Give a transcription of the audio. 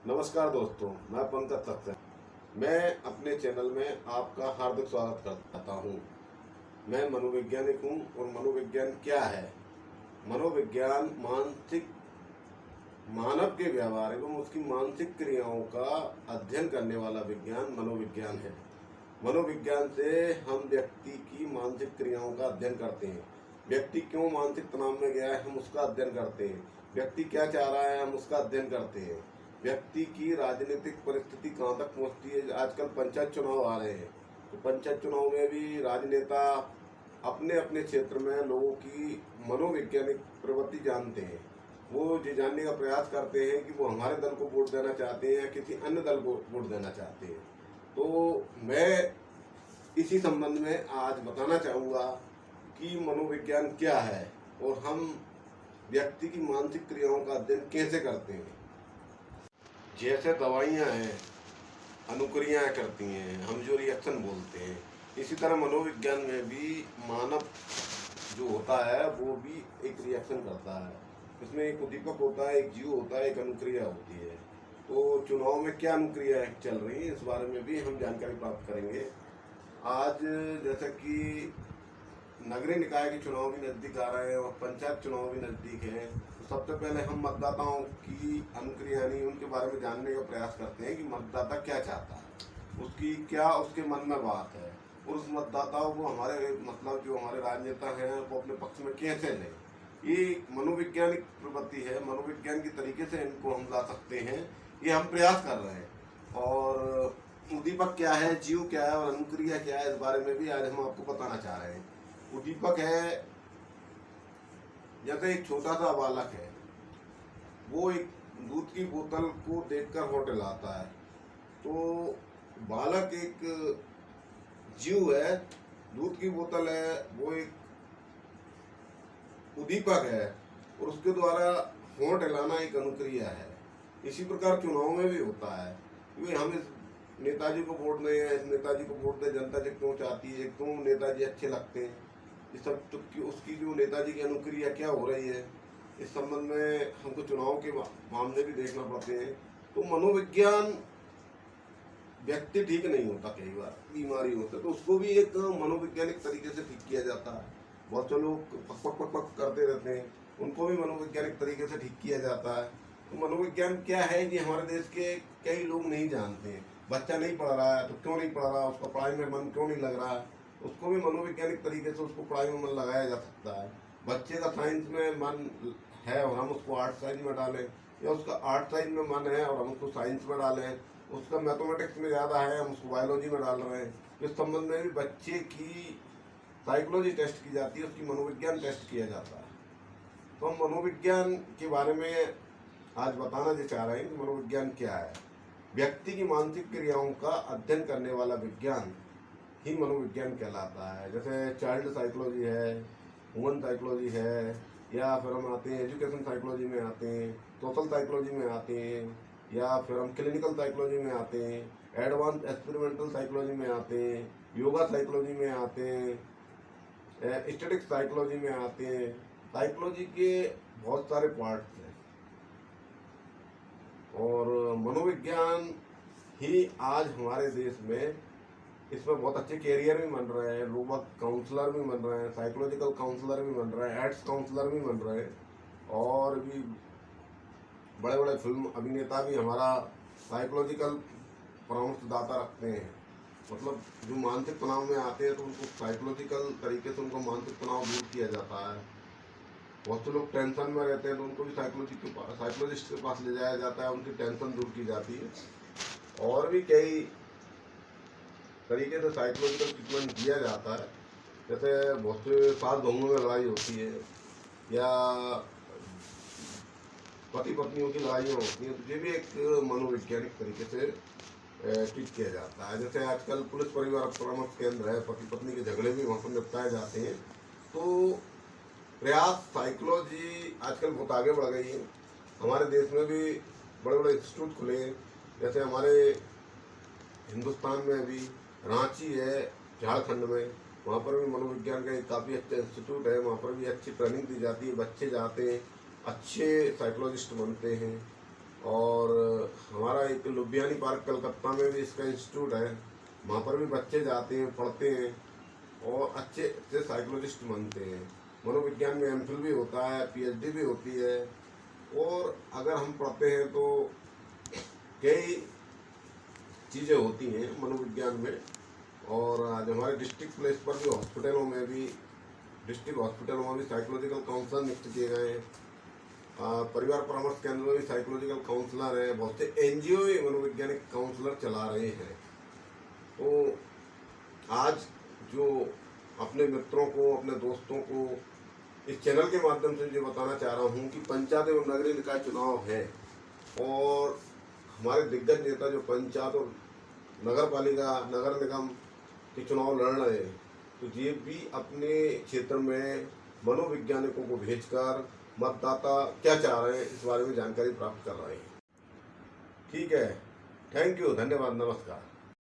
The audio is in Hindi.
नमस्कार दोस्तों, मैं पंकज सक्सेना। मैं अपने चैनल में आपका हार्दिक स्वागत करता हूँ। मैं मनोवैज्ञानिक हूँ और मनोविज्ञान क्या है? मनोविज्ञान मानव के व्यवहार एवं उसकी मानसिक क्रियाओं का अध्ययन करने वाला विज्ञान मनोविज्ञान है। मनोविज्ञान से हम व्यक्ति की मानसिक क्रियाओं का अध्ययन करते हैं। व्यक्ति क्यों मानसिक तनाव में गया है, हम उसका अध्ययन करते हैं। व्यक्ति क्या चाह रहा है, हम उसका अध्ययन करते हैं। व्यक्ति की राजनीतिक परिस्थिति कहाँ तक पहुँचती है। आजकल पंचायत चुनाव आ रहे हैं, तो पंचायत चुनाव में भी राजनेता अपने अपने क्षेत्र में लोगों की मनोवैज्ञानिक प्रवृत्ति जानते हैं। वो ये जानने का प्रयास करते हैं कि वो हमारे दल को वोट देना चाहते हैं या किसी अन्य दल को वोट देना चाहते हैं। तो मैं इसी संबंध में आज बताना चाहूँगा कि मनोविज्ञान क्या है और हम व्यक्ति की मानसिक क्रियाओं का अध्ययन कैसे करते हैं। जैसे दवाइयाँ हैं, अनुक्रियाएँ करती हैं, हम जो रिएक्शन बोलते हैं, इसी तरह मनोविज्ञान में भी मानव जो होता है वो भी एक रिएक्शन करता है। इसमें एक उद्दीपक होता है, एक जीव होता है, एक अनुक्रिया होती है। तो चुनाव में क्या अनुक्रिया चल रही है, इस बारे में भी हम जानकारी प्राप्त करेंगे। आज जैसे कि नगरीय निकाय के चुनाव भी नज़दीक आ रहे हैं और पंचायत चुनाव भी नज़दीक हैं, तो सबसे पहले हम मतदाताओं की अनुक्रिया यानी उनके बारे में जानने का प्रयास करते हैं कि मतदाता क्या चाहता है, उसकी क्या उसके मन में बात है और उस मतदाताओं को हमारे जो हमारे राजनेता हैं वो अपने पक्ष में कैसे लें। ये मनोवैज्ञानिक प्रवृत्ति है, मनोविज्ञान के तरीके से इनको हम ला सकते हैं, ये हम प्रयास कर रहे हैं। और उद्दीपक क्या है, जीव क्या है और अनुक्रिया क्या है, इस बारे में भी आज हम आपको बताना चाह रहे हैं। उद्दीपक है, जैसे एक छोटा सा बालक है, वो एक दूध की बोतल को देखकर होटल आता है। तो बालक एक जीव है, दूध की बोतल है, वो एक उद्दीपक है और उसके द्वारा होंठ हिलाना एक अनुक्रिया है। इसी प्रकार चुनाव में भी होता है कि हम इस नेताजी को वोट दें, इस नेताजी को वोट दें, जनता जी क्यों चाहती है, क्यों नेताजी अच्छे लगते हैं, इस सब तो उसकी जो नेताजी की अनुक्रिया क्या हो रही है, इस संबंध में हमको चुनाव के मामले भी देखना पड़ते हैं। तो मनोविज्ञान व्यक्ति ठीक नहीं होता, कई बार बीमारी होता है तो उसको भी एक मनोवैज्ञानिक तरीके से ठीक किया जाता है। बहुत से लोग पक पक पक पक करते रहते हैं, उनको भी मनोवैज्ञानिक तरीके से ठीक किया जाता है। तो मनोविज्ञान क्या है कि हमारे देश के कई लोग नहीं जानते हैं। बच्चा नहीं पढ़ रहा है तो क्यों नहीं पढ़ रहा, उसका पढ़ाई में मन क्यों नहीं लग रहा है, उसको भी मनोवैज्ञानिक तरीके से उसको पढ़ाई में मन लगाया जा सकता है। बच्चे का साइंस में मन है और हम उसको आर्ट साइंस में डालें, या उसका आर्ट साइंस में मन है और हम उसको साइंस में डालें, उसका मैथमेटिक्स में ज़्यादा है हम उसको बायोलॉजी में डाल रहे हैं। इस संबंध में भी बच्चे की साइकोलॉजी टेस्ट की जाती है, उसकी मनोविज्ञान टेस्ट किया जाता है। तो हम मनोविज्ञान के बारे में आज बताना जो चाह रहे हैं कि मनोविज्ञान क्या है। व्यक्ति की मानसिक क्रियाओं का अध्ययन करने वाला विज्ञान ही मनोविज्ञान कहलाता है। जैसे चाइल्ड साइकोलॉजी है, ह्यूमन साइकोलॉजी है, या फिर हम आते हैं एजुकेशन साइकोलॉजी में आते हैं, सोशल साइकोलॉजी में आते हैं, या फिर हम क्लिनिकल साइकोलॉजी में आते हैं, एडवांस एक्सपेरिमेंटल साइकोलॉजी में आते हैं, योगा साइकोलॉजी में आते हैं, स्टैटिक साइकोलॉजी में आते हैं। साइकोलॉजी के बहुत सारे पार्ट्स हैं और मनोविज्ञान ही आज हमारे देश में इसमें बहुत अच्छे कैरियर भी बन रहे हैं, लोग काउंसलर भी बन रहे हैं, साइकोलॉजिकल काउंसलर भी बन रहे हैं, एड्स काउंसलर भी बन रहे हैं और भी बड़े बड़े फिल्म अभिनेता भी हमारा साइकोलॉजिकल परामर्शदाता रखते हैं। मतलब जो मानसिक तनाव में आते हैं तो उनको साइकोलॉजिकल तरीके से उनको मानसिक तनाव दूर किया जाता है। बहुत से लोग टेंशन में रहते हैं तो उनको भी साइकोलॉजिस्ट के पास ले जाया जाता है, उनकी टेंशन दूर की जाती है। और भी कई तरीके से साइकोलॉजिकल ट्रीटमेंट दिया जाता है। जैसे बहुत से सास बहू में लड़ाई होती है या पति पत्नियों की लड़ाइयाँ होती हैं, तो ये भी एक मनोवैज्ञानिक तरीके से ट्रीट किया जाता है। जैसे आजकल पुलिस परिवार परामर्श केंद्र है, पति पत्नी के झगड़े भी वहाँ पर निपटाए जाते हैं। तो प्रयास साइकोलॉजी आजकल बहुत आगे बढ़ गई है। हमारे देश में भी बड़े बड़े इंस्टीट्यूट खुले हैं। जैसे हमारे हिंदुस्तान में अभी रांची है, झारखंड में, वहाँ पर भी मनोविज्ञान का एक काफ़ी अच्छा इंस्टीट्यूट है। वहाँ पर भी अच्छी ट्रेनिंग दी जाती है, बच्चे जाते हैं, अच्छे साइकोलॉजिस्ट बनते हैं। और हमारा एक लुधियानी पार्क कलकत्ता में भी इसका इंस्टीट्यूट है, वहाँ पर भी बच्चे जाते हैं, पढ़ते हैं और अच्छे अच्छे साइकोलॉजिस्ट बनते हैं। मनोविज्ञान में एमफिल भी होता है, पीएचडी भी होती है। और अगर हम पढ़ते हैं तो कई चीज़ें होती हैं मनोविज्ञान में। और आज हमारे डिस्ट्रिक्ट प्लेस पर भी हॉस्पिटलों में भी, डिस्ट्रिक्ट हॉस्पिटलों में भी साइकोलॉजिकल काउंसलर नियुक्त किए गए हैं। परिवार परामर्श केंद्र में भी साइकोलॉजिकल काउंसलर हैं। बहुत से एनजीओ भी मनोवैज्ञानिक काउंसलर चला रहे हैं। तो आज जो अपने मित्रों को, अपने दोस्तों को इस चैनल के माध्यम से जो बताना चाह रहा हूँ कि पंचायत एवं नगरीय निकाय चुनाव है और हमारे दिग्गज नेता जो पंचायत और नगर पालिका, नगर निगम के चुनाव लड़ रहे हैं, तो ये भी अपने क्षेत्र में मनोवैज्ञानिकों को भेजकर मतदाता क्या चाह रहे हैं इस बारे में जानकारी प्राप्त कर रहे हैं। ठीक है, थैंक यू, धन्यवाद, नमस्कार।